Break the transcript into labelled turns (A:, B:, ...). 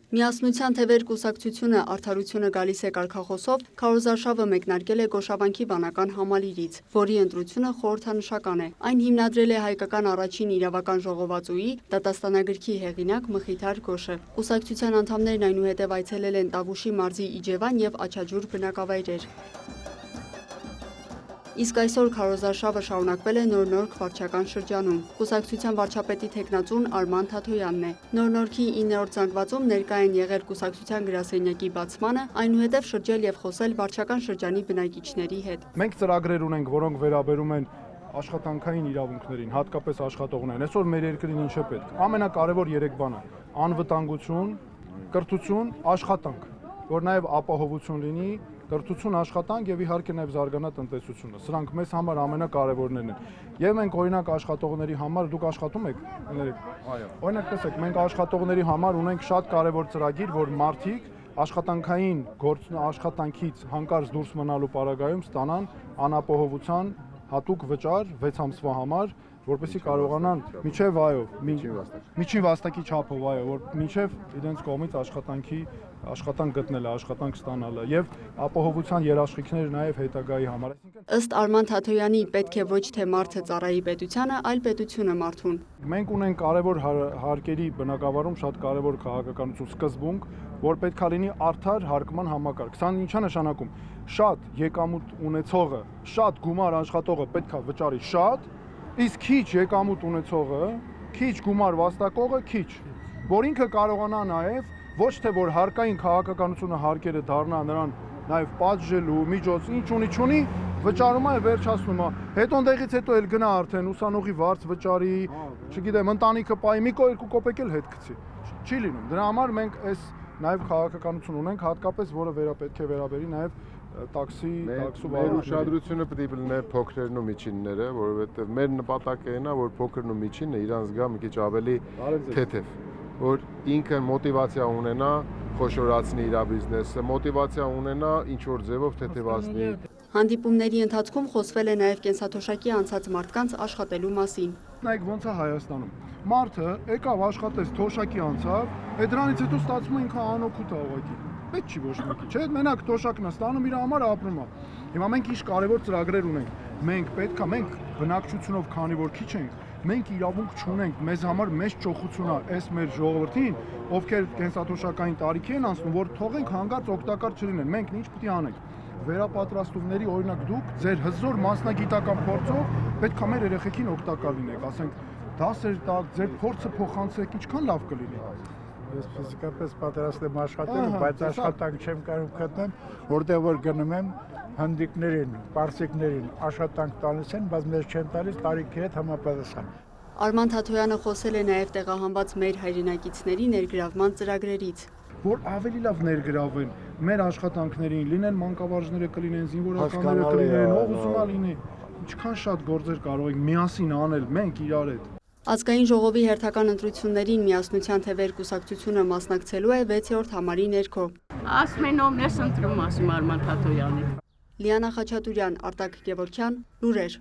A: Միասնության թևեր կուսակցությունը արդարությունը գալիս է կարգախոսով քարոզարշավը մեկնարկել է Գոշավանքի վանական համալիրից, որի ընտրությունը խորհրդանշական է։ Այն հիմնադրել է հայկական առաջին իրավական ժողովածուի դատաստանագրքի հեղինակ Մխիթար Գոշը։ Կուսակցության անդամներն այնուհետև այցելել են Տավուշի մարզի Իջևան եւ Աչաջուր բնակավայրեր։ Իսկ այսօր քարոզարշավը շարունակվել է Նոր-Նորք վարչական շրջանում։ Կուսակցության վարչապետի թեկնածուն Արման Թաթոյանն է։ Նոր-Նորքի 9-րդ զանգվածում ներկա են եղել կուսակցության գրասենյակի բացմանը, այնուհետև շրջել եւ խոսել վարչական շրջանի բնակիչների հետ։
B: Մենք ծրագրեր ունենք, որոնք վերաբերում են աշխատանքային իրավունքներին, հատկապես աշխատողներին։ Այսօր մեր երկրին ինչ է պետք։ Ամենակարևոր 3 բանը՝ անվտանգություն, կրթություն, աշխատանք, որ նաեւ ապահովություն լինի, կրթություն, աշխատանք եւ իհարկե նաեւ զարգանա տնտեսությունը։ Սրանք մեզ համար ամենակարևորներն են։ Եվ մենք օրինակ աշխատողների համար դուք աշխատում եք, այո։ Օրինակ տեսեք, մենք աշխատողների համար ունենք շատ կարևոր ծրագիր, որ մարդիկ աշխատանքային աշխատանքից հանկարծ դուրս մնալու պարագայում ստանան անապահովության հատուկ վճար 6 ամսվա համար, որպեսզի կարողանան միջև միջին վաստակի չափով, այո, որ միջև իրենց կողմից աշխատանք գտնելը, աշխատանք ստանալը եւ ապահովության երաշխիքները նաեւ հետագայի համար։
A: Ըստ Արման Թաթոյանի պետք է ոչ թե մարդը ծառայի պետությանը, այլ պետությունը մարդուն։
B: Մենք ունենք կարևոր հարկերի բնակավարում շատ կարևոր քաղաքականություն սկզբունք, որ պետքա լինի արդար հարկման համակարգ։ Սա ինչա նշանակում։ Շատ եկամուտ ունեցողը, շատ գումար աշխատողը պետքա վճարի շատ, իսկ քիչ եկամուտ ունեցողը, քիչ գումար վաստակողը քիչ, որ ինքը կարողանա նաեւ ոչ թե որ հարկային քաղաքականությունը հարկերը դառնա նրան նաեւ պատժելու միջոց, ինչ ունի, վճարում է վերջացնում է։ Հետո ընդեղից հետո էլ գնա արդեն ուսանողի վարձ վճարի, չգիտեմ, ընտանիքը պայի 1-2 կոպեկ էլ հետ գցի։ Չի լինում։ Դրա համար մենք այս նաեւ քաղաքականություն ունենք, հատկապես որը պետք է վերաբերի նաեւ տաքսու
C: ուշադրությունը պետք է լինի փոքրերն ու միջինները, որովհետև մեր նպատակը այն է, որ փոքրն ու միջինը իրանց գա մի քիչ ավելի թեթև, որ ինքը մոտիվացիա ունենա խոշորացնի իր բիզնեսը, մոտիվացիա ունենա ինչ որ ձևով թեթևացնի։
A: Հանդիպումների ընթացքում խոսվել է նաև կենսաթոշակի անցած մարդկանց աշխատելու մասին։
B: Նայեք ոնց է Հայաստանում։ Մարդը եկավ աշխատեց, թոշակի անցավ, այդ դրանից հետո ստացվում է ինքը անօգուտ է ուղղակի։ Պետք չի ոչ մեկի, չէ՞, մենակ թոշակն է ստանում, իր համար ապրում է։ Հիմա մենք ինչ կարևոր ծրագրեր ունենք։ Մենք բնակչությունով, քանի որ քիչ ենք, մենք իրավունք չունենք, մեզ համար մեծ ճոխություն է այս մեր ժողովրդին, ովքեր կենսաթոշակային տարիքի են անցնում, որ թողենք հանգարց օգտակար չլինեն։ Մենք ինչ պետք է անենք։ Վերապատրաստումների օրինակ դուք ձեր հզոր մասնագիտական փորձով պետք է մեր երեխեքին օգտակար լինեք, ասենք դասեր տակ, ձեր փորձը փոխանցեք, ինչքան լավ կլինի։
D: Ես ֆիզիկապես պատրաստ եմ աշխատել, բայց աշխատանք չեմ կարող գտնել, որտեղ որ գնում եմ հանդիկներին, պարսիկներին աշխատանք տալիս են, բայց մեզ չեն տալիս տարիքի հետ համապատասխան։
A: Արման Թաթոյանը խոսել է նաև տեղահանված մեր հայրենակիցների ներգրավման ծրագրերից,
B: որ ավելի լավ ներգրավեն մեր աշխատանքներին, լինեն մանկավարժները կլինեն, զինվորականները կլինեն, ով ուզում է լինի, ինչքան շատ գործեր կարող ենք միասին անել մենք իրար հետ։
A: Ազգային ժողովի հերթական ընտրություններին Միասնության թևեր կուսակցությունը մասնակցելու է 6-րդ համարի ներքո։
E: Ասում են ով ես ընտրում, ասում Արման Թաթոյանի։
A: Լիանա Խաչատուրյան, Արտակ Գևորգյան, լուրեր։